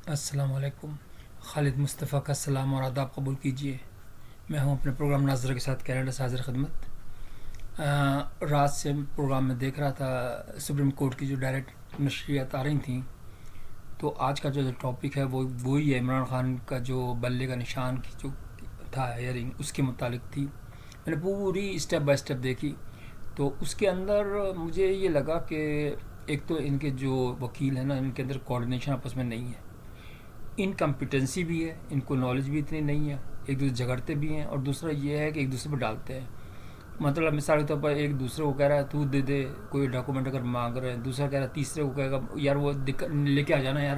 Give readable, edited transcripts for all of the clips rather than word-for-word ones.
السلام علیکم. خالد مصطفیٰ کا سلام اور آداب قبول کیجیے. میں ہوں اپنے پروگرام ناظرہ کے ساتھ کینیڈا سے حاضر خدمت. رات سے پروگرام میں دیکھ رہا تھا سپریم کورٹ کی جو ڈائریکٹ نشریات آ رہی تھیں، تو آج کا جو ٹاپک ہے وہ وہی ہے، عمران خان کا جو بلے کا نشان کی جو تھا ہیئرنگ، اس کے متعلق تھی. میں نے پوری اسٹیپ بائی اسٹیپ دیکھی، تو اس کے اندر مجھے یہ لگا کہ ایک تو ان کے جو وکیل ہیں نا، ان کے اندر کوارڈینیشن آپس میں نہیں ہے، انکمپیٹنسی بھی ہے، ان کو نالج بھی اتنی نہیں ہے، ایک دوسرے جھگڑتے بھی ہیں، اور دوسرا یہ ہے کہ ایک دوسرے پہ ڈالتے ہیں. مطلب مثال کے طور پر ایک دوسرے کو کہہ رہا ہے تو دے دے کوئی ڈاکومنٹ اگر مانگ رہے ہیں، دوسرا کہہ رہا ہے، تیسرے کو کہے گا یار وہ لے کے آ جانا یار.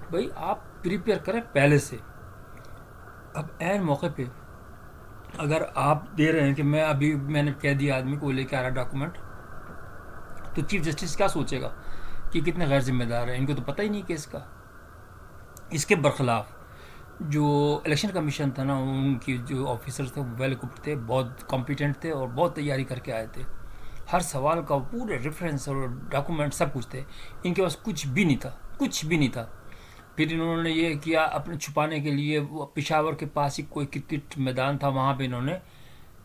بھائی آپ پریپیئر کریں پہلے سے. اب عین موقع پہ اگر آپ دے رہے ہیں کہ میں نے کہہ دیا آدمی کو وہ لے کے آ رہا ڈاکومنٹ، تو چیف جسٹس کیا سوچے گا کہ کتنے غیر ذمہ دار ہیں، ان کو تو پتہ ہی نہیں کیس کا. اس کے برخلاف جو الیکشن کمیشن تھا نا، ان کی جو آفیسر تھے وہ ویل اکوپڈ تھے، بہت کمپیٹنٹ تھے اور بہت تیاری کر کے آئے تھے. ہر سوال کا پورے ریفرنس اور ڈاکومنٹ سب کچھ تھے. ان کے پاس کچھ بھی نہیں تھا، کچھ بھی نہیں تھا. پھر انہوں نے یہ کیا اپنے چھپانے کے لیے، وہ پشاور کے پاس ہی کوئی کرکٹ میدان تھا، وہاں پہ انہوں نے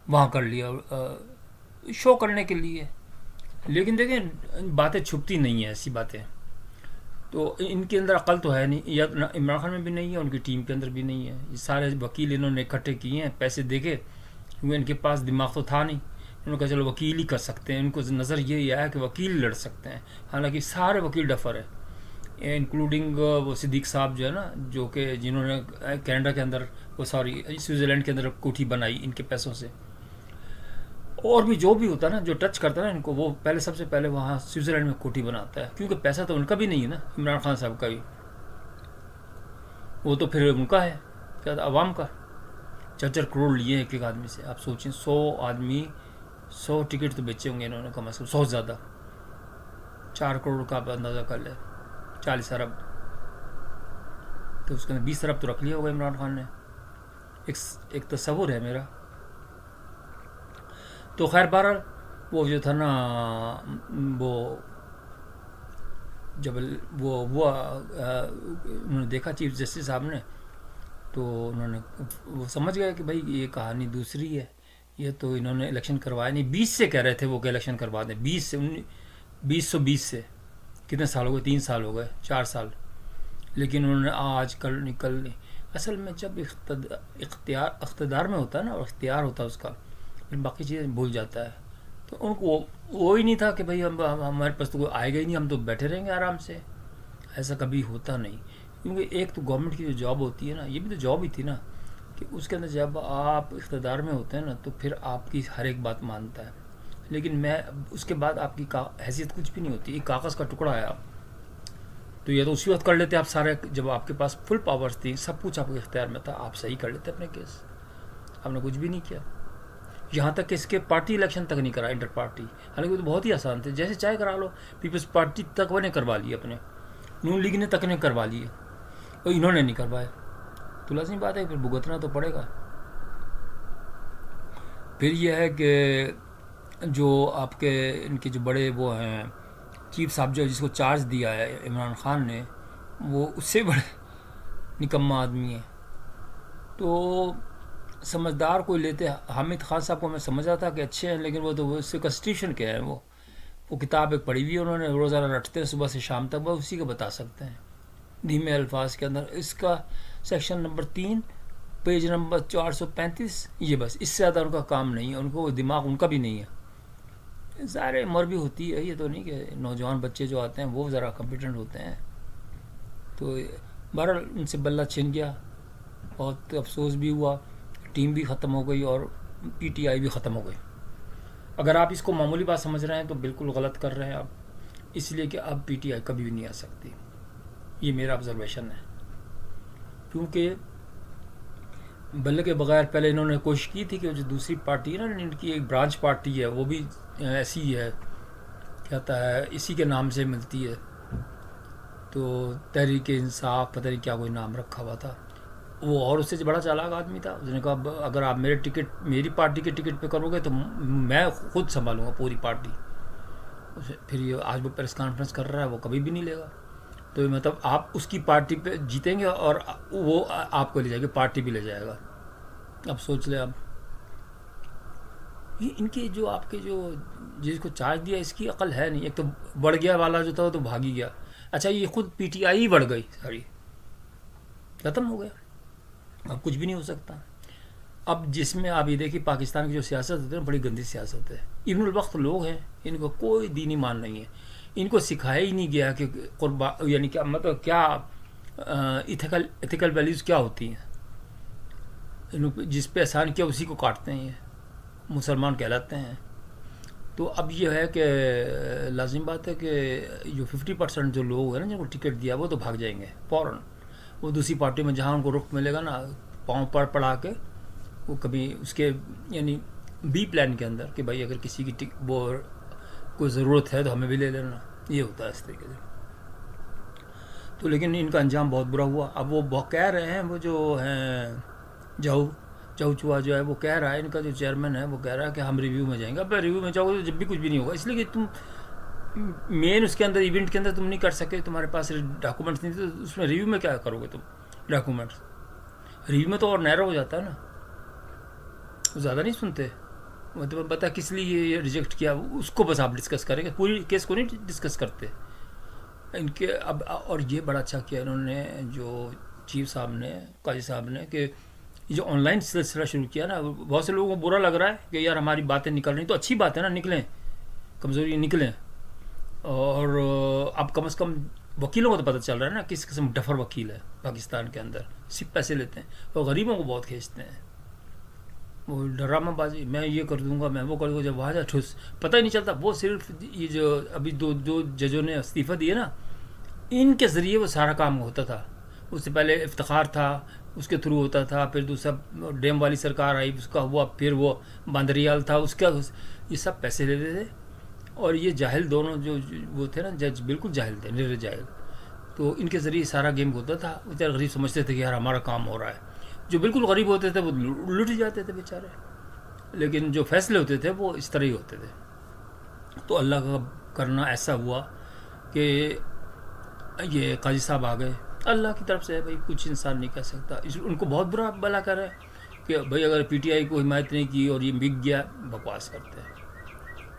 وہاں کر لیا شو کرنے کے لیے. لیکن دیکھیں باتیں چھپتی نہیں ہیں، ایسی باتیں. تو ان کے اندر عقل تو ہے نہیں، یا عمران خان میں بھی نہیں ہے، ان کی ٹیم کے اندر بھی نہیں ہے. یہ سارے وکیل انہوں نے اکٹھے کیے ہیں، پیسے دے کے، کیونکہ ان کے پاس دماغ تو تھا نہیں. انہوں نے کہا چلو وکیل ہی کر سکتے ہیں، ان کو نظر یہ آیا کہ وکیل لڑ سکتے ہیں. حالانکہ سارے وکیل ڈفر ہیں، انکلوڈنگ وہ صدیق صاحب جو ہے نا، جو کہ جنہوں نے کینیڈا کے اندر، وہ سوری سوئٹزرلینڈ کے اندر کوٹھی بنائی ان کے پیسوں سے. اور بھی جو بھی ہوتا ہے نا، جو ٹچ کرتا ہے نا ان کو، وہ پہلے سب سے پہلے وہاں سوئٹزرلینڈ میں کوٹھی بناتا ہے، کیونکہ پیسہ تو ان کا بھی نہیں ہے نا، عمران خان صاحب کا بھی. وہ تو پھر ان کا ہے کیا، عوام کا. 4 کروڑ لیے ایک ایک آدمی سے. آپ سوچیں 100 آدمی، 100 ٹکٹ تو بیچے ہوں گے انہوں نے کم از کم، 100 زیادہ. 4 کروڑ کا آپ اندازہ کر لیں، 40 ارب. تو اس کے اندر 20 ارب تو رکھ لیا ہوگا عمران خان نے. ایک تصور ہے میرا. تو خیر بہرحال وہ جو تھا نا، وہ جب وہ انہوں نے دیکھا چیف جسٹس صاحب نے، تو انہوں نے وہ سمجھ گئے کہ بھائی یہ کہانی دوسری ہے. یہ تو انہوں نے الیکشن کروایا نہیں. 20 سے کہہ رہے تھے وہ کہ الیکشن کروا دیں، 2020 سے. کتنے سال ہو گئے؟ 3 سال ہو گئے، 4 سال. لیکن انہوں نے آج کل نکل نہیں. اصل میں جب اقتدار میں ہوتا ہے نا، اور اختیار ہوتا ہے اس کا، پھر باقی چیزیں بھول جاتا ہے. تو ان کو وہ ہی نہیں تھا کہ بھائی ہمارے پاس تو کوئی آئے گا ہی نہیں، ہم تو بیٹھے رہیں گے آرام سے. ایسا کبھی ہوتا نہیں. کیونکہ ایک تو گورنمنٹ کی جو جاب ہوتی ہے نا، یہ بھی تو جاب ہی تھی نا، کہ اس کے اندر جب آپ اقتدار میں ہوتے ہیں نا، تو پھر آپ کی ہر ایک بات مانتا ہے. لیکن میں اس کے بعد آپ کی حیثیت کچھ بھی نہیں ہوتی. ایک کاغذ کا ٹکڑا ہے آپ، تو یہ تو اسی وقت کر لیتے آپ سارے. جب آپ کے پاس فل پاورز تھی، سب کچھ آپ کے اختیار میں تھا، آپ صحیح کر لیتے اپنے کیس. آپ نے کچھ بھی نہیں کیا. یہاں تک کہ اس کے پارٹی الیکشن تک نہیں کرا، انٹر پارٹی. حالانکہ وہ تو بہت ہی آسان تھے، جیسے چاہے کرا لو. پیپلز پارٹی تک وہ نے کروا لیے، اپنے نون لیگ نے تک نے کروا لیے، اور انہوں نے نہیں کروائے. تو لازمی بات ہے پھر بھگتنا تو پڑے گا. پھر یہ ہے کہ جو آپ کے ان کے جو بڑے وہ ہیں چیف صاحب، جو جس کو چارج دیا ہے عمران خان نے، وہ اس سے بڑے نکما آدمی ہے. تو سمجھدار کوئی لیتے. حامد خان صاحب کو میں سمجھا تھا کہ اچھے ہیں، لیکن وہ تو اس سے کنسٹیٹیوشن کیا ہے، وہ کتاب ایک پڑھی ہوئی ہے انہوں نے، روزانہ رٹتے ہیں صبح سے شام تک، وہ اسی کا بتا سکتے ہیں دھیمے الفاظ کے اندر. اس کا سیکشن نمبر 3 پیج نمبر 435، یہ بس، اس سے زیادہ ان کا کام نہیں ہے. ان کو دماغ ان کا بھی نہیں ہے. ظاہر عمر بھی ہوتی ہے، یہ تو نہیں کہ نوجوان بچے جو آتے ہیں وہ ذرا کمپیٹنٹ ہوتے ہیں. تو بہرحال ان سے بلہ چھن گیا، بہت افسوس بھی ہوا. ٹیم بھی ختم ہو گئی اور پی ٹی آئی بھی ختم ہو گئی. اگر آپ اس کو معمولی بات سمجھ رہے ہیں تو بالکل غلط کر رہے ہیں آپ، اس لیے کہ اب پی ٹی آئی کبھی بھی نہیں آ سکتی. یہ میرا آبزرویشن ہے. کیونکہ بلے کے بغیر پہلے انہوں نے کوشش کی تھی کہ جو دوسری پارٹی ہے نا، ان کی ایک برانچ پارٹی ہے، وہ بھی ایسی ہے، کہتا ہے اسی کے نام سے ملتی ہے، تو تحریک انصاف پتہ نہیں کیا کوئی نام رکھا ہوا تھا. وہ اور اس سے بڑا چالاک آدمی تھا. اس نے کہا اگر آپ میری پارٹی کے ٹکٹ پہ کرو گے تو میں خود سنبھالوں گا پوری پارٹی. پھر یہ آج وہ پریس کانفرنس کر رہا ہے، وہ کبھی بھی نہیں لے گا. تو مطلب آپ اس کی پارٹی پہ جیتیں گے اور وہ آپ کو لے جائے گا، پارٹی بھی لے جائے گا. اب سوچ لیں. اب یہ ان کے جو آپ کے جو جس کو چارج دیا اس کی عقل ہے نہیں. ایک تو بڑھ گیا والا جو تھا وہ تو بھاگ ہی گیا. اچھا یہ خود پی ٹی آئی ہی بڑھ گئی ساری، ختم ہو گیا. اب کچھ بھی نہیں ہو سکتا. اب جس میں آپ یہ دیکھیے پاکستان کی جو سیاست ہوتی ہے نا، بڑی گندی سیاست ہے. ابن الوقت لوگ ہیں، ان کو کوئی دینی مان نہیں ہے. ان کو سکھایا ہی نہیں گیا کہ یعنی کیا مطلب کیا ایتھیکل ویلیوز کیا ہوتی ہیں. جس پہ احسان کیا اسی کو کاٹتے ہیں، یہ مسلمان کہلاتے ہیں. تو اب یہ ہے کہ لازم بات ہے کہ جو 50% جو لوگ ہیں نا جن کو ٹکٹ دیا وہ تو بھاگ جائیں گے فوراً. وہ دوسری پارٹی میں جہاں ان کو رخ ملے گا نا، پاؤں پر پڑا کے وہ کبھی اس کے یعنی بی پلان کے اندر کہ بھائی اگر کسی کی وہ کوئی ضرورت ہے تو ہمیں بھی لے لینا. یہ ہوتا ہے اس طریقے سے. تو لیکن ان کا انجام بہت برا ہوا. اب وہ کہہ رہے ہیں، وہ جو ہیں چوا جو ہے وہ کہہ رہا ہے، ان کا جو چیئرمین ہے وہ کہہ رہا ہے کہ ہم ریویو میں جائیں گے. اب ریویو میں جاؤ گے تو جب بھی کچھ بھی نہیں ہوگا، اس لیے کہ تم مین اس کے اندر ایونٹ کے اندر تم نہیں کر سکے، تمہارے پاس ڈاکومنٹس نہیں تھے. تو اس میں ریویو میں کیا کرو گے تم؟ ڈاکومنٹس ریویو میں تو اور نیرو ہو جاتا ہے نا، زیادہ نہیں سنتے. مطلب پتا کس لیے یہ ریجیکٹ کیا اس کو بس آپ ڈسکس کریں گے، پوری کیس کو نہیں ڈسکس کرتے ان کے. اب اور یہ بڑا اچھا کیا انہوں نے جو چیف صاحب نے، قاضی صاحب نے، کہ یہ جو آن لائن سلسلہ شروع کیا نا، بہت سے لوگوں کو برا لگ رہا ہے کہ یار ہماری باتیں نکل رہی. تو اچھی بات ہے نا، نکلیں، کمزوری نکلیں. اور اب کم از کم وکیلوں کو تو پتہ چل رہا ہے نا کس قسم ڈفر وکیل ہے پاکستان کے اندر، صرف پیسے لیتے ہیں اور غریبوں کو بہت کھینچتے ہیں. وہ ڈرامہ بازی، میں یہ کر دوں گا، میں وہ کر دوں گا، جب وہاں جا ٹھوس پتہ ہی نہیں چلتا. وہ صرف یہ جو ابھی دو ججوں نے استعفیٰ دیے نا، ان کے ذریعے وہ سارا کام ہوتا تھا. اس سے پہلے افتخار تھا، اس کے تھرو ہوتا تھا. پھر دوسرا ڈیم والی سرکار آئی، اس کا ہوا. پھر وہ باندریال تھا، اس کا. یہ سب پیسے لیتے تھے. اور یہ جاہل دونوں جو وہ تھے نا جج، بالکل جاہل تھے، نرے جاہل. تو ان کے ذریعے سارا گیم ہوتا تھا. بیچارے غریب سمجھتے تھے کہ یار ہمارا کام ہو رہا ہے. جو بالکل غریب ہوتے تھے وہ لٹ جاتے تھے بیچارے. لیکن جو فیصلے ہوتے تھے وہ اس طرح ہی ہوتے تھے. تو اللہ کا کرنا ایسا ہوا کہ یہ قاضی صاحب آ گئے. اللہ کی طرف سے ہے بھائی، کچھ انسان نہیں کہہ سکتا. ان کو بہت برا بلا کر ہے کہ بھائی اگر پی ٹی آئی کو حمایت نہیں کی اور یہ بک گیا، بکواس کرتے ہیں.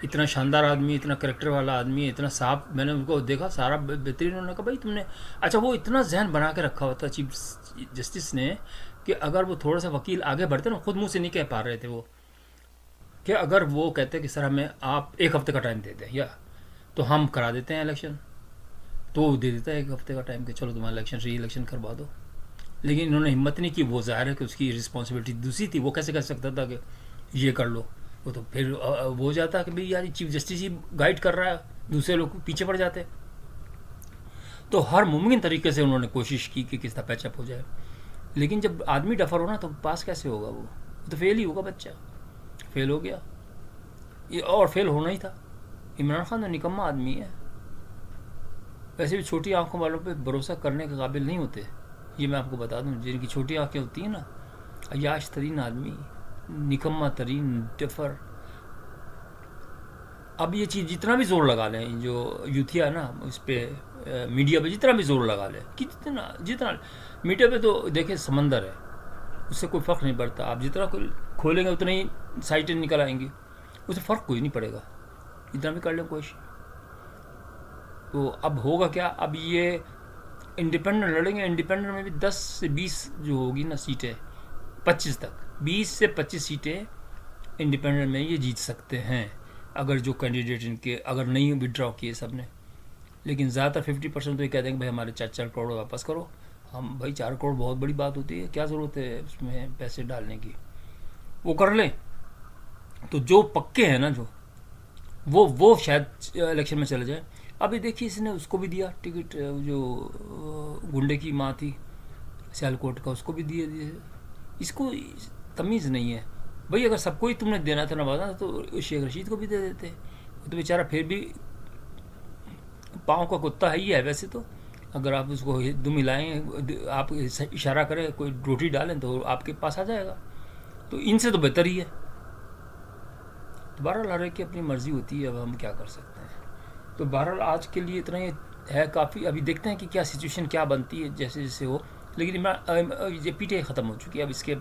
اتنا شاندار آدمی، اتنا کریکٹر والا آدمی، اتنا صاف. میں نے ان کو دیکھا سارا بہترین. انہوں نے کہا بھائی تم نے اچھا وہ اتنا ذہن بنا کے رکھا ہوا تھا چیف جسٹس نے کہ اگر وہ تھوڑا سا وکیل آگے بڑھتے نا، خود منہ سے نہیں کہہ پا رہے تھے وہ، کہ اگر وہ کہتے کہ سر ہمیں آپ 1 ہفتے کا ٹائم دے دیں یا تو ہم کرا دیتے ہیں الیکشن، تو وہ دے دیتا ہے 1 ہفتے کا ٹائم کہ چلو تمہارا الیکشن ری الیکشن کروا دو. لیکن انہوں نے ہمت نہیں کی. وہ ظاہر ہے کہ اس کی رسپانسبلٹی دوسری تھی. وہ کیسے کر سکتا تھا کہ یہ کر لو؟ وہ تو پھر وہ ہو جاتا کہ بھئی یار چیف جسٹس ہی گائیڈ کر رہا ہے، دوسرے لوگ پیچھے پڑ جاتے. تو ہر ممکن طریقے سے انہوں نے کوشش کی کہ کس طرح پیچ اپ ہو جائے. لیکن جب آدمی ڈفر ہونا تو پاس کیسے ہوگا؟ وہ تو فیل ہی ہوگا. بچہ فیل ہو گیا. یہ اور فیل ہونا ہی تھا. عمران خان تو نکما آدمی ہے. ویسے بھی چھوٹی آنکھوں والوں پہ بھروسہ کرنے کے قابل نہیں ہوتے. یہ میں آپ کو بتا دوں، جن کی چھوٹی آنکھیں ہوتی ہیں نا، عیاش ترین آدمی، نکما ترین، ڈفر. اب یہ چیز جتنا بھی زور لگا لیں، جو یوتھیا ہے نا اس پہ میڈیا پہ جتنا بھی زور لگا لیں، کہ جتنا میڈیا پہ تو دیکھیں سمندر ہے، اس سے کوئی فرق نہیں پڑتا. آپ جتنا کھولیں گے اتنا ہی سائٹیں نکل آئیں گی، اس سے فرق کوئی نہیں پڑے گا جتنا بھی کر لیں کوشش. تو اب ہوگا کیا؟ اب یہ انڈیپینڈنٹ لڑیں گے. انڈیپینڈنٹ میں بھی 10 سے 20 جو ہوگی نا سیٹیں، 25 تک، 20 سے 25 سیٹیں انڈیپینڈنٹ میں یہ جیت سکتے ہیں اگر جو کینڈیڈیٹ ان کے اگر نہیں وڈرا کیے سب نے. لیکن زیادہ تر 50% تو یہ کہہ دیں کہ بھائی ہمارے 4 کروڑ واپس کرو. ہم بھائی 4 کروڑ بہت بڑی بات ہوتی ہے، کیا ضرورت ہے اس میں پیسے ڈالنے کی؟ وہ کر لیں. تو جو پکے ہیں نا، جو وہ شاید الیکشن میں چلے جائیں. ابھی دیکھیے اس نے اس کو بھی دیا ٹکٹ، جو گنڈے کی ماں تھی سیالکوٹ کا، اس کو بھی دیے. اس کو تمیز نہیں ہے. بھئی اگر سب کو ہی تم نے دینا تھا نوازا تو شیخ رشید کو بھی دے دیتے. وہ تو بیچارہ پھر بھی پاؤں کا کتا ہی ہے ویسے تو. اگر آپ اس کو دم ہلائیں، آپ اشارہ کریں، کوئی روٹی ڈالیں تو آپ کے پاس آ جائے گا. تو ان سے تو بہتر ہی ہے. بہرحال ہر ایک کی اپنی مرضی ہوتی ہے، اب ہم کیا کر سکتے ہیں. تو بہرحال آج کے لیے اتنا ہی. ہے کافی. ابھی دیکھتے ہیں کہ کیا سچویشن کیا بنتی ہے جیسے جیسے ہو. لیکن یہ پی ٹی آئی ختم ہو چکی ہے. اب اس کے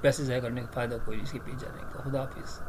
پیسے ضائع کرنے کا فائدہ کوئی نہیں اس کے پیچھے جانے کا. خدا حافظ.